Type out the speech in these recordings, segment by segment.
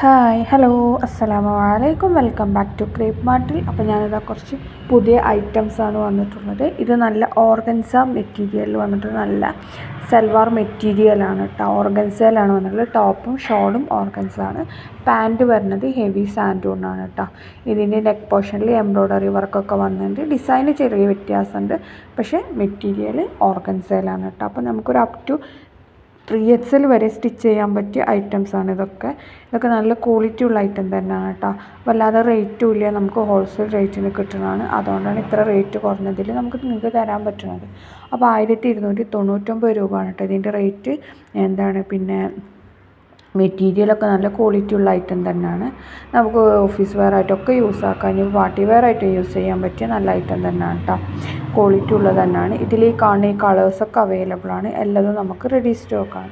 Hi hello അസ്സലാമു അലൈക്കും welcome back to crepe മാർട്ടിൽ. അപ്പോൾ ഞാനിതാ കുറച്ച് പുതിയ ഐറ്റംസാണ് വന്നിട്ടുള്ളത്. ഇത് നല്ല ഓർഗൻസ മെറ്റീരിയലിൽ വന്നിട്ട് നല്ല സൽവാർ മെറ്റീരിയലാണ് കേട്ടോ. ഓർഗൻസയിലാണ് വന്നിട്ടുള്ളത്. ടോപ്പും ഷോളും ഓർഗൻസാണ്. പാൻറ്റ് വരുന്നത് ഹെവി സാൻഡൂണാണ് കേട്ടോ. ഇതിൻ്റെ നെക്ക് പോർഷനിൽ എംബ്രോയ്ഡറി വർക്കൊക്കെ വന്നിട്ടുണ്ട്. ഡിസൈന് ചെറിയ വ്യത്യാസമുണ്ട്, പക്ഷേ മെറ്റീരിയൽ ഓർഗൻസയിലാണ് കേട്ടോ. അപ്പോൾ നമുക്കൊരു അപ് ടു 3XL വരെ സ്റ്റിച്ച് ചെയ്യാൻ പറ്റിയ ഐറ്റംസാണ് ഇതൊക്കെ നല്ല ക്വാളിറ്റി ഉള്ള ഐറ്റം തന്നെയാണ് കേട്ടോ. വല്ലാതെ റേറ്റും ഇല്ല, നമുക്ക് ഹോൾസെയിൽ റേറ്റിന് കിട്ടുന്നതാണ്. അതുകൊണ്ടാണ് ഇത്ര റേറ്റ് കുറഞ്ഞതിൽ നിങ്ങൾക്ക് തരാൻ പറ്റുന്നത്. അപ്പോൾ 1299 രൂപയാണ് കേട്ടോ ഇതിൻ്റെ റേറ്റ്. പിന്നെ മെറ്റീരിയലൊക്കെ നല്ല ക്വാളിറ്റി ഉള്ള ഐറ്റം തന്നെയാണ്. നമുക്ക് ഓഫീസ് വെയർ ആയിട്ടൊക്കെ യൂസ് ആക്കാം. ഇനി പാർട്ടി വെയർ ആയിട്ട് യൂസ് ചെയ്യാൻ പറ്റിയ നല്ല ഐറ്റം തന്നെയാണ് കേട്ടോ. ക്വാളിറ്റി ഉള്ളത് തന്നെയാണ്. ഇതിൽ ഈ കാണുന്ന ഈ കളേഴ്സൊക്കെ അവൈലബിൾ ആണ്. എല്ലാതും നമുക്ക് റെഡി സ്റ്റോക്കാണ്.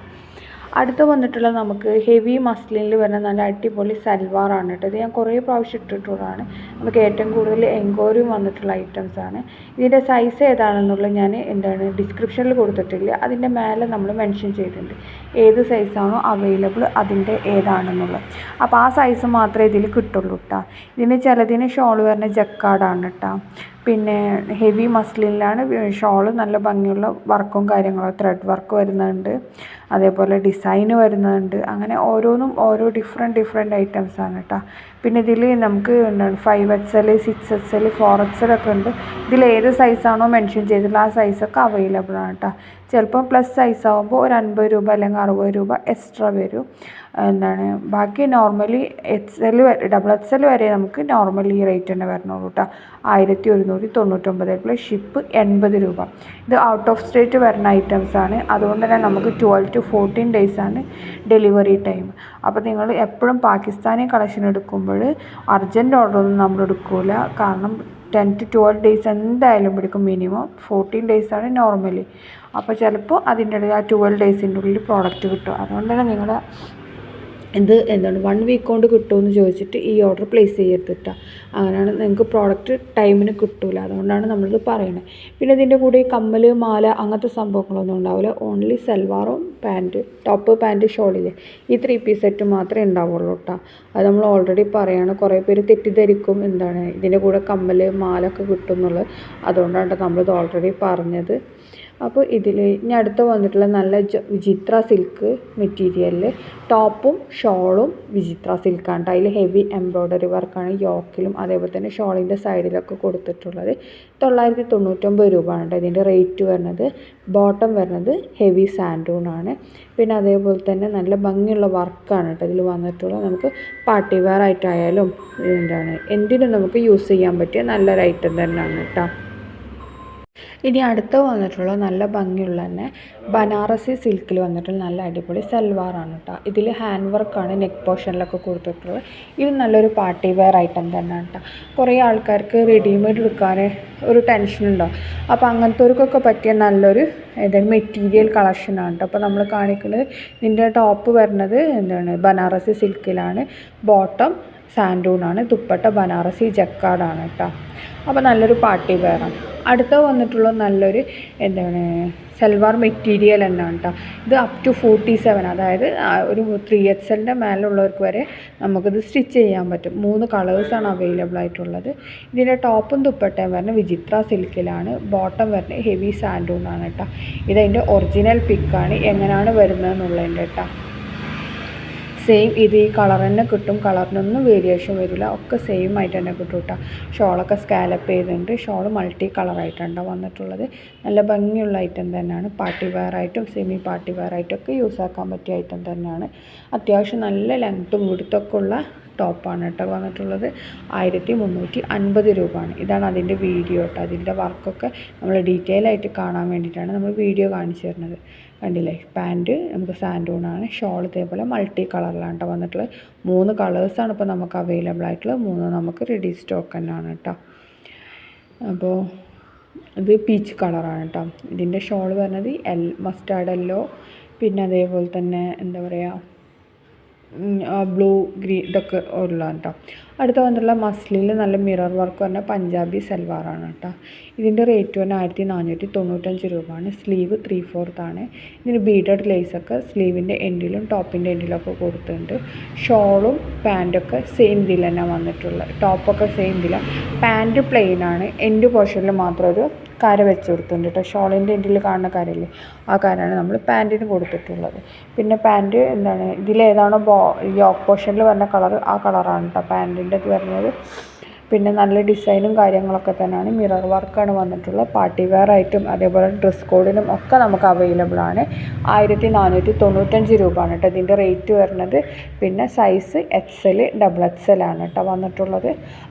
അടുത്ത് വന്നിട്ടുള്ള നമുക്ക് ഹെവി മസ്ലിനിൽ വരുന്ന നല്ല അടിപൊളി സൽവാറാണ് കേട്ടോ. ഇത് ഞാൻ കുറേ പ്രാവശ്യം ഇട്ടിട്ടുള്ളതാണ്. നമുക്ക് ഏറ്റവും കൂടുതൽ എൻക്വയറി വന്നിട്ടുള്ള ഐറ്റംസാണ്. ഇതിൻ്റെ സൈസ് ഏതാണെന്നുള്ളത് ഞാൻ ഡിസ്ക്രിപ്ഷനിൽ കൊടുത്തിട്ടില്ല. അതിൻ്റെ മേലെ നമ്മൾ മെൻഷൻ ചെയ്തിട്ടുണ്ട് ഏത് സൈസാണോ അവൈലബിൾ അതിൻ്റെ ഏതാണെന്നുള്ളത്. അപ്പോൾ ആ സൈസ് മാത്രമേ ഇതിൽ കിട്ടുള്ളൂ കേട്ടോ. ഇതിന് ചിലതിന് ഷോൾ വരുന്ന ജക്കാർഡാണ് കേട്ടോ. പിന്നെ ഹെവി മസ്ലിനിലാണ് ഷോള്. നല്ല ഭംഗിയുള്ള വർക്കും കാര്യങ്ങളും ത്രെഡ് വർക്ക് വരുന്നുണ്ട്, അതേപോലെ ഡിസൈന് വരുന്നുണ്ട്. അങ്ങനെ ഓരോന്നും ഓരോ ഡിഫറെൻറ്റ് ഐറ്റംസാണ് കേട്ടോ. പിന്നെ ഇതിൽ നമുക്ക് 5XL 6XL 4XL ഒക്കെ ഉണ്ട്. ഇതിൽ ഏത് സൈസാണോ മെൻഷൻ ചെയ്തിട്ടുള്ള ആ സൈസൊക്കെ അവൈലബിൾ ആണ് കേട്ടോ. ചിലപ്പോൾ പ്ലസ് സൈസ് ആകുമ്പോൾ ഒരു 50 രൂപ അല്ലെങ്കിൽ 60 രൂപ എക്സ്ട്രാ വരും. ബാക്കി നോർമലി XL വരെ നമുക്ക് നോർമലി ഈ റേറ്റ് തന്നെ വരണുള്ളൂ കേട്ടോ. 1199 പ്ലസ് ഷിപ്പ് 80 രൂപ. ഇത് ഔട്ട് ഓഫ് സ്റ്റേറ്റ് വരുന്ന ഐറ്റംസാണ്. അതുകൊണ്ട് തന്നെ നമുക്ക് 12 to 14 ഡേയ്സാണ് ഡെലിവറി ടൈം. അപ്പോൾ നിങ്ങൾ എപ്പോഴും പാകിസ്ഥാനി കളക്ഷൻ എടുക്കുമ്പോൾ അർജൻറ്റ് ഓർഡറൊന്നും നമ്മൾ എടുക്കില്ല. കാരണം 10 to 12 ഡേയ്സ് എന്തായാലും പിടിക്കും. മിനിമം 14 ഡേയ്സാണ് നോർമലി. അപ്പോൾ ചിലപ്പോൾ അതിൻ്റെ ഇടയിൽ ആ 12 ഡേയ്സിൻ്റെ ഉള്ളിൽ പ്രോഡക്റ്റ് കിട്ടും. അതുകൊണ്ട് തന്നെ നിങ്ങൾ ഇത് 1 വീക്ക് കൊണ്ട് കിട്ടുമെന്ന് ചോദിച്ചിട്ട് ഈ ഓർഡർ പ്ലേസ് ചെയ്യരുത് കേട്ടോ. അങ്ങനെയാണ് നിങ്ങൾക്ക് പ്രോഡക്റ്റ് ടൈമിന് കിട്ടില്ല. അതുകൊണ്ടാണ് നമ്മളിത് പറയുന്നത്. പിന്നെ ഇതിൻ്റെ കൂടെ ഈ കമ്മൽ, മാല അങ്ങനത്തെ സംഭവങ്ങളൊന്നും ഉണ്ടാവില്ല. ഓൺലി സൽവാറും പാൻറ്റ്, ടോപ്പ് പാൻറ്റ് ഷോളില്ലേ, ഈ 3 പീസ് സെറ്റ് മാത്രമേ ഉണ്ടാവുള്ളൂ കേട്ടോ. അത് നമ്മൾ ഓൾറെഡി പറയുകയാണ്. കുറേ പേര് തെറ്റിദ്ധരിക്കും ഇതിൻ്റെ കൂടെ കമ്മൽ, മാലൊക്കെ കിട്ടും എന്നുള്ളത്. അതുകൊണ്ടാണ് നമ്മളിത് ഓൾറെഡി പറഞ്ഞത്. അപ്പോൾ ഇതിൽ ഇനി അടുത്ത് വന്നിട്ടുള്ള നല്ല വിചിത്ര സിൽക്ക് മെറ്റീരിയലിൽ ടോപ്പും ഷോളും വിചിത്ര സിൽക്കാണ്. അതിൽ ഹെവി എംബ്രോയ്ഡറി വർക്കാണ് യോക്കിലും അതേപോലെ തന്നെ ഷോളിൻ്റെ സൈഡിലൊക്കെ കൊടുത്തിട്ടുള്ളത്. 999 രൂപയാണ് ഇതിൻ്റെ റേറ്റ് വരുന്നത്. ബോട്ടം വരുന്നത് ഹെവി സാൻഡൂണാണ്. പിന്നെ അതേപോലെ തന്നെ നല്ല ഭംഗിയുള്ള വർക്കാണ് കേട്ടോ ഇതിൽ വന്നിട്ടുള്ളത്. നമുക്ക് പാർട്ടി വെയർ ആയിട്ടായാലും എന്തിനും നമുക്ക് യൂസ് ചെയ്യാൻ പറ്റിയ നല്ലൊരു ഐറ്റം തന്നെയാണ് കേട്ടോ. ഇനി അടുത്ത് വന്നിട്ടുള്ള നല്ല ഭംഗിയുള്ള തന്നെ ബനാറസി സിൽക്കിൽ വന്നിട്ടുള്ള നല്ല അടിപൊളി സൽവാറാണ് കേട്ടോ. ഇതിൽ ഹാൻഡ് വർക്കാണ് നെക്ക് പോർഷനിലൊക്കെ കൊടുത്തിട്ടുള്ളത്. ഇത് നല്ലൊരു പാർട്ടി വെയർ ഐറ്റം തന്നെയാണ് കേട്ടോ. കുറേ ആൾക്കാർക്ക് റെഡിമെയ്ഡ് എടുക്കാൻ ഒരു ടെൻഷൻ ഉണ്ടാവും. അപ്പോൾ അങ്ങനത്തെവർക്കൊക്കെ പറ്റിയ നല്ലൊരു മെറ്റീരിയൽ കളക്ഷനാണ് കേട്ടോ. അപ്പോൾ നമ്മൾ കാണിക്കുന്നത് ഇതിൻ്റെ ടോപ്പ് വരുന്നത് ബനാറസി സിൽക്കിലാണ്. ബോട്ടം സാൻഡൂണാണ്. ദുപ്പട്ട ബനാറസി ജക്കാർഡാണ് കേട്ടോ. അപ്പോൾ നല്ലൊരു പാർട്ടി വെയറാണ്. അടുത്ത വന്നിട്ടുള്ള നല്ലൊരു സൽവാർ മെറ്റീരിയൽ തന്നെയാണ് കേട്ടോ. ഇത് അപ് ടു 47, അതായത് ഒരു 3XLൻ്റെ മേലുള്ളവർക്ക് വരെ നമുക്കിത് സ്റ്റിച്ച് ചെയ്യാൻ പറ്റും. 3 കളേഴ്സാണ് അവൈലബിൾ ആയിട്ടുള്ളത്. ഇതിൻ്റെ ടോപ്പും ദുപ്പട്ടയും വരുന്നത് വിചിത്ര സിൽക്കിലാണ്. ബോട്ടം വരുന്നത് ഹെവി സാൻഡൂണാണ് കേട്ടോ. ഇതതിൻ്റെ ഒറിജിനൽ പിക്കാണ് എങ്ങനെയാണ് വരുന്നതെന്നുള്ളതിൻ്റെ കേട്ടോ. സെയിം ഇത് ഈ കളർ തന്നെ കിട്ടും. കളറിനൊന്നും വേരിയേഷൻ വരില്ല. ഒക്കെ സെയിം ആയിട്ട് തന്നെ കിട്ടും കേട്ടോ. ഷോളൊക്കെ സ്കാലപ്പ് ചെയ്തിട്ടുണ്ട്. ഷോൾ മൾട്ടി കളറായിട്ടാണ് വന്നിട്ടുള്ളത്. നല്ല ഭംഗിയുള്ള ഐറ്റം തന്നെയാണ്. പാർട്ടി വെയർ ആയിട്ടും സെമി പാർട്ടി വെയർ ആയിട്ടൊക്കെ യൂസ് ആക്കാൻ പറ്റിയ ഐറ്റം തന്നെയാണ്. അത്യാവശ്യം നല്ല ലെങ്ത്തും വിടുത്തൊക്കെ ഉള്ള ടോപ്പാണ് കേട്ടോ വന്നിട്ടുള്ളത്. 1350 രൂപയാണ്. ഇതാണ് അതിൻ്റെ വീഡിയോ കേട്ടോ. അതിൻ്റെ വർക്കൊക്കെ നമ്മൾ ഡീറ്റെയിൽ ആയിട്ട് കാണാൻ വേണ്ടിയിട്ടാണ് നമ്മൾ വീഡിയോ കാണിച്ചു തരുന്നത്. കണ്ടില്ലേ, പാൻറ്റ് നമുക്ക് സാൻഡൂണാണ്. ഷോൾ ഇതേപോലെ മൾട്ടി കളറിലാണ് കേട്ടോ വന്നിട്ടുള്ളത്. 3 കളേഴ്സാണ് ഇപ്പോൾ നമുക്ക് അവൈലബിൾ ആയിട്ടുള്ളത്. 3 നമുക്ക് റെഡി സ്റ്റോക്ക് തന്നെയാണ് കേട്ടോ. അപ്പോൾ ഇത് പീച്ച് കളറാണ് കേട്ടോ. ഇതിൻ്റെ ഷോൾ വരുന്നത് മസ്റ്റാർഡ് യെല്ലോ, പിന്നെ അതേപോലെ തന്നെ ബ്ലൂ ഗ്രീൻ ഇതൊക്കെ ഉള്ളതാണ് കേട്ടോ. അടുത്ത വന്നിട്ടുള്ള മസ്ലിൽ നല്ല മിറർ വർക്ക് പറഞ്ഞ പഞ്ചാബി സൽവാറാണ് കേട്ടോ. ഇതിൻ്റെ റേറ്റ് വന്നെ 1495 രൂപയാണ്. സ്ലീവ് 3/4 ആണ്. ഇതിന് ബീഡഡ് ലേസൊക്കെ സ്ലീവിൻ്റെ എൻഡിലും ടോപ്പിൻ്റെ എൻഡിലൊക്കെ കൊടുത്തിട്ടുണ്ട്. ഷോളും പാൻറ്റൊക്കെ സെയിം ഇതിൽ തന്നെ വന്നിട്ടുള്ളത്. ടോപ്പൊക്കെ സെയിം ഇതിലാണ്. പാൻറ്റ് പ്ലെയിൻ ആണ്. എൻഡ് പോർഷനിൽ മാത്രം ഒരു കര വെച്ച് കൊടുത്തിട്ടുണ്ട് കേട്ടോ. ഷോളിൻ്റെ എൻഡിൽ കാണുന്ന കരയില്ലേ, ആ കരയാണ് നമ്മൾ പാൻറ്റിന് കൊടുത്തിട്ടുള്ളത്. പിന്നെ പാൻറ്റ് എന്താണ് ഇതിലേതാണോ യോക്ക് പോർഷനിൽ വരുന്ന കളർ ആ കളറാണ് കേട്ടോ പാൻറ്റിൻ്റെ ഇത് വരുന്നത്. പിന്നെ നല്ല ഡിസൈനും കാര്യങ്ങളൊക്കെ തന്നെയാണ്. മിറർ വർക്കാണ് വന്നിട്ടുള്ളത്. പാർട്ടി വെയർ ആയിട്ടും അതേപോലെ ഡ്രസ് കോഡിനും ഒക്കെ നമുക്ക് അവൈലബിൾ ആണ്. 1495 രൂപയാണ് കേട്ടോ ഇതിൻ്റെ റേറ്റ് വരുന്നത്. പിന്നെ സൈസ് XL XXL ആണ് കേട്ടോ വന്നിട്ടുള്ളത്.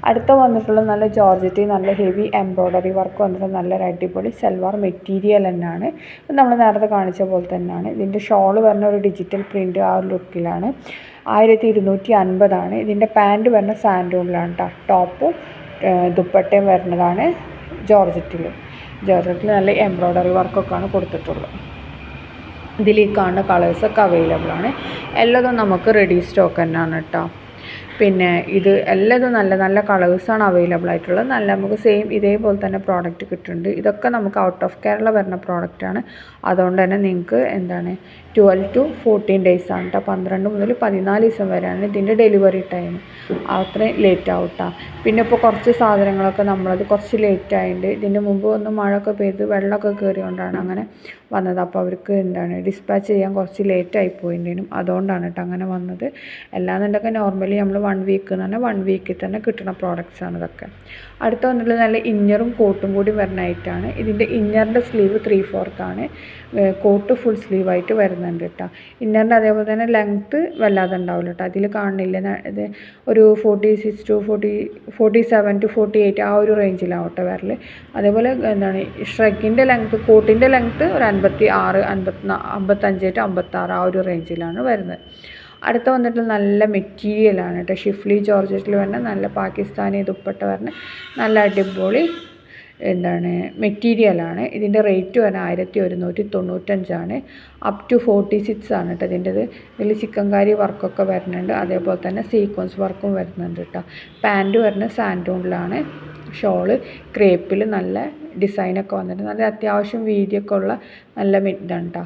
അടുത്ത വന്നിട്ടുള്ളത് നല്ല ജോർജറ്റ് നല്ല ഹെവി എംബ്രോയ്ഡറി വർക്ക് വന്നിട്ട് നല്ലൊരു അടിപൊളി സൽവാർ മെറ്റീരിയൽ തന്നെയാണ്. നമ്മൾ നേരത്തെ കാണിച്ച പോലെ തന്നെയാണ്. ഇതിൻ്റെ ഷോൾ വരുന്ന ഒരു ഡിജിറ്റൽ പ്രിൻ്റ് ആ ഒരു ലുക്കിലാണ്. 1250 ആണ്. ഇതിൻ്റെ പാൻറ്റ് വരുന്ന സാൻഡൂണിലാണ് കേട്ടോ. ടോപ്പും ദുപ്പട്ടയും വരുന്നതാണ് ജോർജറ്റിൽ നല്ല എംബ്രോയ്ഡറി വർക്കൊക്കെയാണ് കൊടുത്തിട്ടുള്ളത്. ഇതിൽ ഈ കാണുന്ന കളേഴ്സൊക്കെ അവൈലബിൾ ആണ്. എല്ലാതും നമുക്ക് റെഡി സ്റ്റോക്ക് തന്നെയാണ് കേട്ടോ. പിന്നെ ഇത് എല്ലാതും നല്ല നല്ല കളേഴ്സാണ് അവൈലബിൾ ആയിട്ടുള്ളത്. നല്ല നമുക്ക് സെയിം ഇതേപോലെ തന്നെ പ്രോഡക്റ്റ് കിട്ടുന്നുണ്ട്. ഇതൊക്കെ നമുക്ക് ഔട്ട് ഓഫ് കേരള വരുന്ന പ്രോഡക്റ്റാണ്. അതുകൊണ്ട് തന്നെ നിങ്ങൾക്ക് 12 to 14 ഡേയ്സ് ആണ് കേട്ടോ. 12 മുതൽ 14 ദിവസം വരെയാണ് ഇതിൻ്റെ ഡെലിവറി ടൈം. അത്രയും ലേറ്റ് ആവട്ടോ. പിന്നെ ഇപ്പോൾ കുറച്ച് സാധനങ്ങളൊക്കെ നമ്മളത് കുറച്ച് ലേറ്റ് ആയിട്ടുണ്ട്. ഇതിൻ്റെ മുമ്പ് ഒന്ന് മഴയൊക്കെ പെയ്ത് വെള്ളമൊക്കെ കയറിയോണ്ടാണ് അങ്ങനെ വന്നത്. അപ്പോൾ അവർക്ക് ഡിസ്പാച്ച് ചെയ്യാൻ കുറച്ച് ലേറ്റ് ആയിപ്പോയിണ്ടേനും. അതുകൊണ്ടാണ് കേട്ടോ അങ്ങനെ വന്നത്. അല്ലാന്നുണ്ടെങ്കിൽ നോർമലി നമ്മൾ 1 വീക്ക് എന്ന് പറഞ്ഞാൽ 1 വീക്കിൽ തന്നെ കിട്ടുന്ന പ്രോഡക്റ്റ്സാണ് ഇതൊക്കെ. അടുത്ത വന്നിട്ടുള്ള നല്ല ഇന്നറും കോട്ടും കൂടി വരുന്നതായിട്ടാണ്. ഇതിൻ്റെ ഇന്നറിൻ്റെ സ്ലീവ് 3/4 ആണ്. കോട്ട് ഫുൾ സ്ലീവായിട്ട് വരുന്നുണ്ട് കേട്ടോ. ഇന്നറിൻ്റെ അതേപോലെ തന്നെ ലെങ്ത്ത് വല്ലാതെ ഉണ്ടാവില്ല കേട്ടോ. അതിൽ കാണുന്നില്ല. ഇത് ഒരു 46 to 47 to 48 ആ ഒരു റേഞ്ചിലാണ് കേട്ടോ വരൽ. അതേപോലെ ഷ്രഗിൻ്റെ ലെങ്ത്ത് കോട്ടിൻ്റെ ലെങ്ത്ത് ഒരു 56 55 to 56 ആ ഒരു റേഞ്ചിലാണ് വരുന്നത്. അടുത്ത വന്നിട്ട് നല്ല മെറ്റീരിയലാണ് കേട്ടോ. ഷിഫ്ലി ജോർജറ്റിൽ വരുന്ന നല്ല പാകിസ്ഥാനി ദുപ്പട്ട വരുന്ന നല്ല അടിപൊളി മെറ്റീരിയലാണ്. ഇതിൻ്റെ റേറ്റ് വരുന്നത് 1195 ആണ്. അപ് ടു 46 ആണ് കേട്ടോ ഇതിൻ്റെത്. ഇതിൽ ചിക്കൻകാരി വർക്കൊക്കെ വരുന്നുണ്ട്. അതേപോലെ തന്നെ സീക്വൻസ് വർക്കും വരുന്നുണ്ട് കേട്ടോ. പാൻറ്റ് വരുന്നത് സാൻഡൂണിലാണ്. ഷോള് ക്രേപ്പിൽ നല്ല ഡിസൈനൊക്കെ വന്നിട്ട് നല്ല അത്യാവശ്യം വീതിയൊക്കെ ഉള്ള നല്ല ഇതാണ് കേട്ടോ.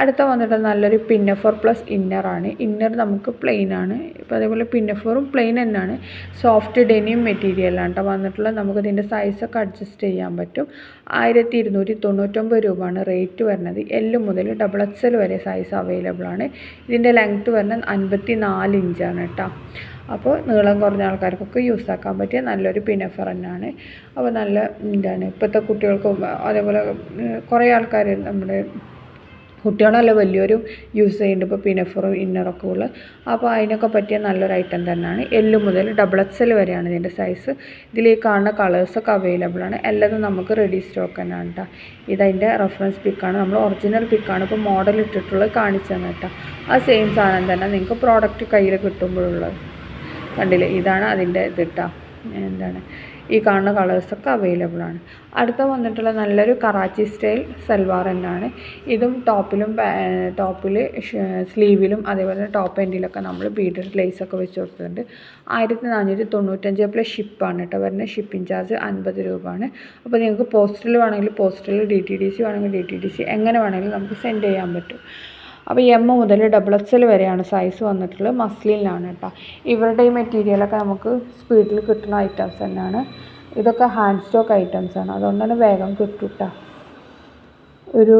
അടുത്ത വന്നിട്ട് നല്ലൊരു പിന്നഫർ പ്ലസ് ഇന്നറാണ്. ഇന്നർ നമുക്ക് പ്ലെയിൻ ആണ്. ഇപ്പോൾ അതേപോലെ പിന്നഫറും പ്ലെയിൻ തന്നെയാണ്. സോഫ്റ്റ് ഡെനിം മെറ്റീരിയലാണ് കേട്ടോ വന്നിട്ടുള്ളത്. നമുക്ക് ഇതിൻ്റെ സൈസൊക്കെ അഡ്ജസ്റ്റ് ചെയ്യാൻ പറ്റും. 1299 രൂപയാണ് റേറ്റ് വരുന്നത്. L മുതൽ XXL വരെ സൈസ് അവൈലബിൾ ആണ്. ഇതിൻ്റെ ലെങ്ത്ത് വരുന്നത് 54 ഇഞ്ചാണ് കേട്ടോ. അപ്പോൾ നീളം കുറഞ്ഞ ആൾക്കാർക്കൊക്കെ യൂസ് ആക്കാൻ പറ്റിയ നല്ലൊരു പിനഫർ തന്നെയാണ്. അപ്പോൾ നല്ല ഇപ്പോഴത്തെ കുട്ടികൾക്കും അതേപോലെ കുറേ ആൾക്കാർ നമ്മുടെ കുട്ടികളല്ല വലിയൊരു യൂസ് ചെയ്യുന്നുണ്ട് ഇപ്പോൾ പിനഫറും ഇന്നറൊക്കെ ഉള്ളത്. അപ്പോൾ അതിനൊക്കെ പറ്റിയ നല്ലൊരു ഐറ്റം തന്നെയാണ്. L മുതൽ XXL വരെയാണ് ഇതിൻ്റെ സൈസ്. ഇതിൽ കാണുന്ന കളേഴ്സൊക്കെ അവൈലബിൾ ആണ്. എല്ലാതും നമുക്ക് റെഡി സ്റ്റോക്ക് തന്നെയാണ് കേട്ടോ. ഇതതിൻ്റെ റെഫറൻസ് പിക്കാണ്. നമ്മൾ ഒറിജിനൽ പിക്കാണ് ഇപ്പോൾ മോഡൽ ഇട്ടിട്ടുള്ളത് കാണിച്ചു തന്നെ കേട്ടോ. ആ സെയിം സാധനം തന്നെ നിങ്ങൾക്ക് പ്രോഡക്റ്റ് കയ്യിൽ കിട്ടുമ്പോഴുള്ളത് കണ്ടില്ലേ. ഇതാണ് അതിൻ്റെ ഇത് കേട്ടോ. ഈ കാണുന്ന കളേഴ്സൊക്കെ അവൈലബിൾ ആണ്. അടുത്ത വന്നിട്ടുള്ള നല്ലൊരു കറാച്ചി സ്റ്റൈൽ സൽവാർ തന്നെയാണ്. ഇതും ടോപ്പിൽ സ്ലീവിലും അതേപോലെ ടോപ്പ് എൻഡിലൊക്കെ നമ്മൾ ബീഡഡ് ലേസൊക്കെ വെച്ച് കൊടുത്തിട്ടുണ്ട്. 1495 പ്ലസ് ഷിപ്പാണ് കേട്ടോ വരുന്നത്. ഷിപ്പിംഗ് ചാർജ് 50 രൂപയാണ്. അപ്പോൾ നിങ്ങൾക്ക് പോസ്റ്റൽ വേണമെങ്കിൽ പോസ്റ്റൽ, DTDC വേണമെങ്കിൽ DTDC, എങ്ങനെ വേണമെങ്കിലും നമുക്ക് സെൻഡ് ചെയ്യാൻ പറ്റും. അപ്പോൾ M മുതൽ XXL വരെയാണ് സൈസ് വന്നിട്ടുള്ളത്. മസ്ലിനിലാണ് കേട്ടോ. ഇവരുടെ ഈ മെറ്റീരിയലൊക്കെ നമുക്ക് സ്പീഡിൽ കിട്ടുന്ന ഐറ്റംസ് തന്നെയാണ്. ഇതൊക്കെ ഹാൻഡ് സ്റ്റോക്ക് ഐറ്റംസാണ്. അതുകൊണ്ട് തന്നെ വേഗം കിട്ടും കേട്ടോ. ഒരു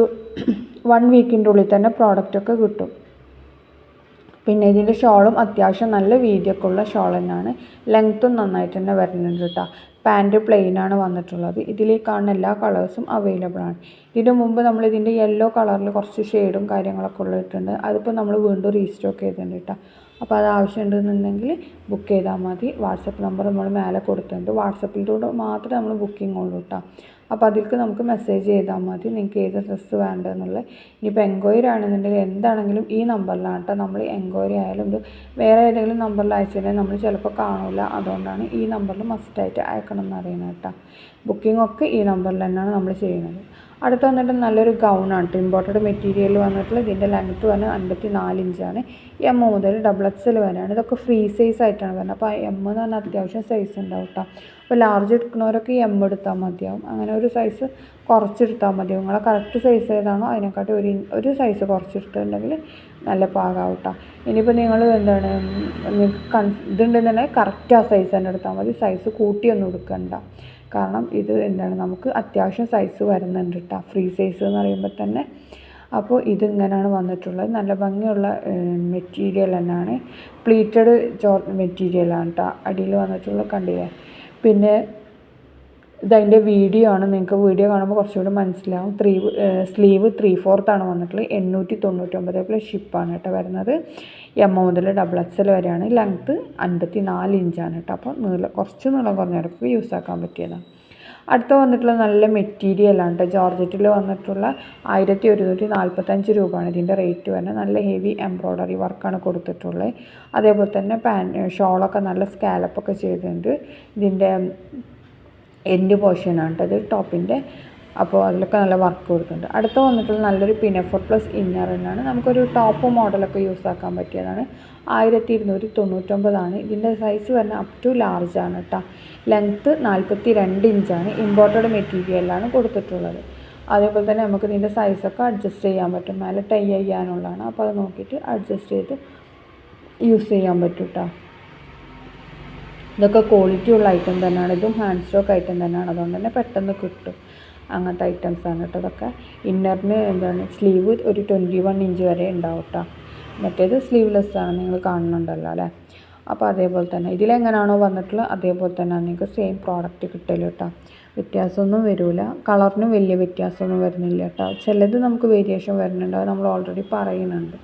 1 വീക്കിൻ്റെ ഉള്ളിൽ തന്നെ പ്രോഡക്റ്റൊക്കെ കിട്ടും. പിന്നെ ഇതിൻ്റെ ഷോളും അത്യാവശ്യം നല്ല വീതിയൊക്കെ ഉള്ള ഷോൾ തന്നെയാണ്. ലെങ്ത്തും നന്നായിട്ട് തന്നെ വരുന്നുണ്ട് കേട്ടോ. പാൻറ്റ് പ്ലെയിനാണ് വന്നിട്ടുള്ളത്. ഇതിൽ കാണുന്ന എല്ലാ കളേഴ്സും അവൈലബിൾ ആണ്. ഇതിന് മുമ്പ് നമ്മൾ ഇതിൻ്റെ യെല്ലോ കളറിൽ കുറച്ച് ഷെയ്ഡും കാര്യങ്ങളൊക്കെ ഉള്ളിട്ടുണ്ട്. അതിപ്പോൾ നമ്മൾ വീണ്ടും റീസ്റ്റോക്ക് ചെയ്തിട്ടുണ്ട് കേട്ടോ. അപ്പോൾ അത് ആവശ്യമുണ്ടെന്നുണ്ടെങ്കിൽ ബുക്ക് ചെയ്താൽ മതി. വാട്സപ്പ് നമ്പർ നമ്മൾ മേലെ കൊടുത്തിട്ടുണ്ട്. വാട്സപ്പിലൂടെ മാത്രമേ നമ്മൾ ബുക്കിംഗ് ഉള്ളൂ കേട്ടോ. അപ്പോൾ അതിലേക്ക് നമുക്ക് മെസ്സേജ് ചെയ്താൽ മതി നിങ്ങൾക്ക് ഏത് ഡ്രസ്സ് വേണ്ടതെന്നുള്ളത്. ഇനിയിപ്പോൾ എൻക്വയറി ആണെന്നുണ്ടെങ്കിൽ എന്താണെങ്കിലും ഈ നമ്പറിലാണ് കേട്ടോ. നമ്മൾ എൻക്വയറി ആയാലും വേറെ ഏതെങ്കിലും നമ്പറിൽ അയച്ചിട്ടുണ്ടെങ്കിൽ നമ്മൾ ചിലപ്പോൾ കാണില്ല. അതുകൊണ്ടാണ് ഈ നമ്പറിൽ മസ്റ്റായിട്ട് അയക്കണം എന്ന് അറിയുന്നത് കേട്ടോ. ബുക്കിംഗ് ഒക്കെ ഈ നമ്പറിൽ തന്നെയാണ് നമ്മൾ ചെയ്യുന്നത്. അടുത്ത് വന്നിട്ട് നല്ലൊരു ഗൗണാണ് കേട്ടോ, ഇമ്പോർട്ടഡ് മെറ്റീരിയൽ വന്നിട്ടുള്ള. ഇതിൻ്റെ ലെങ്ത്ത് വന്ന് 54 ഇഞ്ചാണ്. എം മുതൽ XXL വരെയാണ്. ഇതൊക്കെ ഫ്രീ സൈസ് ആയിട്ടാണ് വരുന്നത്. അപ്പോൾ എം എന്ന് പറഞ്ഞാൽ അത്യാവശ്യം സൈസ് ഉണ്ടാവും കേട്ടോ. അപ്പോൾ ലാർജ് എടുക്കുന്നവരൊക്കെ എം എടുത്താൽ മതിയാവും. അങ്ങനെ ഒരു സൈസ് കുറച്ചെടുത്താൽ മതിയാവും. നിങ്ങളെ കറക്റ്റ് സൈസ് ഏതാണോ അതിനെക്കാട്ടി ഒരു സൈസ് കുറച്ചെടുത്തിട്ടുണ്ടെങ്കിൽ നല്ല പാകാവും കേട്ടോ. ഇനിയിപ്പോൾ നിങ്ങൾ എന്താണ് നിങ്ങൾക്ക് ഇതുണ്ടെന്നുണ്ടെങ്കിൽ കറക്റ്റ് ആ സൈസ് തന്നെ എടുത്താൽ മതി. സൈസ് കൂട്ടിയൊന്നും എടുക്കണ്ട. കാരണം ഇത് എന്താണ് നമുക്ക് അത്യാവശ്യം സൈസ് വരുന്നുണ്ട് കേട്ടോ, ഫ്രീ സൈസ് എന്ന് പറയുമ്പോൾ തന്നെ. അപ്പോൾ ഇതിങ്ങനെയാണ് വന്നിട്ടുള്ളത്. നല്ല ഭംഗിയുള്ള മെറ്റീരിയൽ തന്നെയാണ്. പ്ലീറ്റഡ് മെറ്റീരിയലാണ് കേട്ടോ അടിയിൽ വന്നിട്ടുള്ളത്, കണ്ടില്ലേ. പിന്നെ ഇതതിൻ്റെ വീഡിയോ ആണ്. നിങ്ങൾക്ക് വീഡിയോ കാണുമ്പോൾ കുറച്ചുകൂടി മനസ്സിലാവും. സ്ലീവ് 3/4 വന്നിട്ടുള്ളത്. 899 പ്ലസ് ഷിപ്പാണ് കേട്ടോ വരുന്നത്. എം മുതൽ XXL വരെയാണ്. ലെങ്ത്ത് 54 ഇഞ്ചാണ് കേട്ടോ. അപ്പോൾ കുറച്ച് നീളം കുറഞ്ഞവർക്ക് യൂസ് ആക്കാൻ പറ്റിയതാണ്. അടുത്ത വന്നിട്ടുള്ള നല്ല മെറ്റീരിയലാണ് കേട്ടോ. ജോർജറ്റിൽ വന്നിട്ടുള്ള 1145 രൂപയാണ് ഇതിൻ്റെ റേറ്റ് വരുന്നത്. നല്ല ഹെവി എംബ്രോയ്ഡറി വർക്കാണ് കൊടുത്തിട്ടുള്ളത്. അതേപോലെ തന്നെ ഷോളൊക്കെ നല്ല സ്കാലപ്പൊക്കെ ചെയ്തിട്ടുണ്ട്. ഇതിൻ്റെ എൻഡ് പോർഷനാണ് കേട്ടോ ഇത് ടോപ്പിൻ്റെ. അപ്പോൾ അതിലൊക്കെ നല്ല വർക്ക് കൊടുത്തിട്ടുണ്ട്. അടുത്ത വന്നിട്ടുള്ള നല്ലൊരു പിനഫോർ പ്ലസ് ഇന്നർ തന്നെയാണ്. നമുക്കൊരു ടോപ്പ് മോഡലൊക്കെ യൂസ് ആക്കാൻ പറ്റിയതാണ്. 1299 ഇതിൻ്റെ സൈസ് വരുന്നത് അപ് ടു ലാർജ് ആണ് കേട്ടോ. ലെങ്ത്ത് 42 ഇഞ്ചാണ്. ഇമ്പോർട്ടഡ് മെറ്റീരിയലാണ് കൊടുത്തിട്ടുള്ളത്. അതേപോലെ തന്നെ നമുക്ക് ഇതിൻ്റെ സൈസൊക്കെ അഡ്ജസ്റ്റ് ചെയ്യാൻ പറ്റും. മേലെ ടൈ ചെയ്യാനുള്ളതാണ്. അപ്പോൾ അത് നോക്കിയിട്ട് അഡ്ജസ്റ്റ് ചെയ്ത് യൂസ് ചെയ്യാൻ പറ്റും കേട്ടോ. ഇതൊക്കെ ക്വാളിറ്റി ഉള്ള ഐറ്റം തന്നെയാണ്. ഇതും ഹാൻഡ് സ്റ്റോക്ക് ഐറ്റം തന്നെയാണ്. അതുകൊണ്ട് തന്നെ പെട്ടെന്ന് കിട്ടും. അങ്ങനത്തെ ഐറ്റംസാണ് കേട്ടോ ഇതൊക്കെ. ഇന്നറിന് എന്താണ് സ്ലീവ് ഒരു 21 ഇഞ്ച് വരെ ഉണ്ടാവും കേട്ടോ. മറ്റേത് സ്ലീവ്ലെസ് ആണ്, നിങ്ങൾ കാണുന്നുണ്ടല്ലോ അല്ലേ. അപ്പോൾ അതേപോലെ തന്നെ ഇതിലെങ്ങനെയാണോ വന്നിട്ടുള്ളത് അതേപോലെ തന്നെ നിങ്ങൾക്ക് സെയിം പ്രോഡക്റ്റ് കിട്ടല് കേട്ടോ. വ്യത്യാസമൊന്നും വരില്ല. കളറിനും വലിയ വ്യത്യാസമൊന്നും വരുന്നില്ല കേട്ടോ. ചിലത് നമുക്ക് വേരിയേഷൻ വരുന്നുണ്ട്. അത് നമ്മൾ ഓൾറെഡി പറയുന്നുണ്ട്,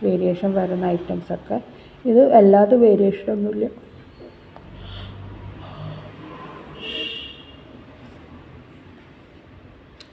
വേരിയേഷൻ വരുന്ന ഐറ്റംസൊക്കെ. ഇത് അല്ലാതെ വേരിയേഷനൊന്നുമില്ല.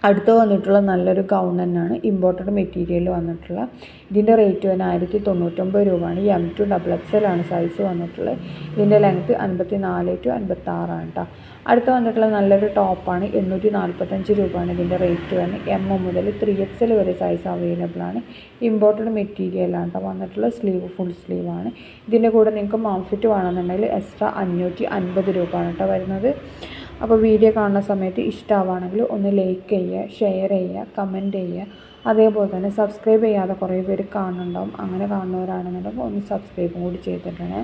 അടുത്ത് വന്നിട്ടുള്ള നല്ലൊരു ഗൗൺ തന്നെയാണ്. ഇമ്പോർട്ടഡ് മെറ്റീരിയൽ വന്നിട്ടുള്ള. ഇതിൻ്റെ റേറ്റ് തന്നെ 1099 രൂപയാണ്. എം ടു XXL ആണ് സൈസ് വന്നിട്ടുള്ളത്. ഇതിൻ്റെ ലെങ്ത്ത് 54 to 56 ആണ് കേട്ടോ. അടുത്ത് വന്നിട്ടുള്ള നല്ലൊരു ടോപ്പാണ്. 845 രൂപയാണ് ഇതിൻ്റെ റേറ്റ് തന്നെ. എം മുതൽ 3XL വരെ സൈസ് അവൈലബിൾ ആണ്. ഇമ്പോർട്ടഡ് മെറ്റീരിയലാണ് കേട്ടോ വന്നിട്ടുള്ള. സ്ലീവ് ഫുൾ സ്ലീവാണ്. ഇതിൻ്റെ കൂടെ നിങ്ങൾക്ക് മാംഫിറ്റ് വേണമെന്നുണ്ടെങ്കിൽ എക്സ്ട്രാ 550 രൂപയാണ് കേട്ടോ വരുന്നത്. അപ്പോൾ വീഡിയോ കാണുന്ന സമയത്ത് ഇഷ്ടമാവുകയാണെങ്കിൽ ഒന്ന് ലൈക്ക് ചെയ്യുക, ഷെയർ ചെയ്യുക, കമൻറ്റ് ചെയ്യുക. അതേപോലെ തന്നെ സബ്സ്ക്രൈബ് ചെയ്യാതെ കുറേ പേര് കാണുന്നുണ്ടാവും. അങ്ങനെ കാണുന്നവരാണെന്നുണ്ടെങ്കിൽ ഒന്ന് സബ്സ്ക്രൈബും കൂടി ചെയ്തിട്ടാണ്.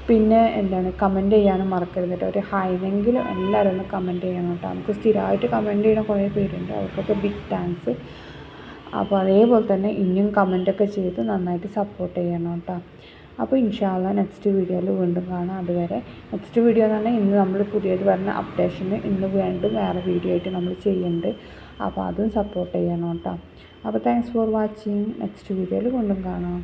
പിന്നെ എന്താണ് കമൻറ്റ് ചെയ്യാനും മറക്കരുത് കേട്ടോ. ഒരു ഹായ്നെങ്കിലും എല്ലാവരും ഒന്ന് കമൻറ്റ് ചെയ്യണം കേട്ടോ. നമുക്ക് സ്ഥിരമായിട്ട് കമൻറ്റ് ചെയ്യുന്ന കുറേ പേരുണ്ട്, അവർക്കൊക്കെ ബിഗ് താങ്ക്സ്. അപ്പോൾ അതേപോലെ തന്നെ ഇനിയും കമൻറ്റൊക്കെ ചെയ്ത് നന്നായിട്ട് സപ്പോർട്ട് ചെയ്യണം കേട്ടോ. അപ്പോൾ ഇൻഷാ അല്ലാഹ് നെക്സ്റ്റ് വീഡിയോയിൽ വീണ്ടും കാണാം. അതുവരെ നെക്സ്റ്റ് വീഡിയോ എന്ന് പറഞ്ഞാൽ ഇന്ന് നമ്മൾ പുതിയത് വരുന്ന അപ്ഡേഷന് ഇന്ന് വീണ്ടും വേറെ വീഡിയോ ആയിട്ട് നമ്മൾ ചെയ്യുന്നുണ്ട്. അപ്പോൾ അതും സപ്പോർട്ട് ചെയ്യണം കേട്ടോ. അപ്പോൾ താങ്ക്സ് ഫോർ വാച്ചിങ്. നെക്സ്റ്റ് വീഡിയോയിൽ വീണ്ടും കാണാം.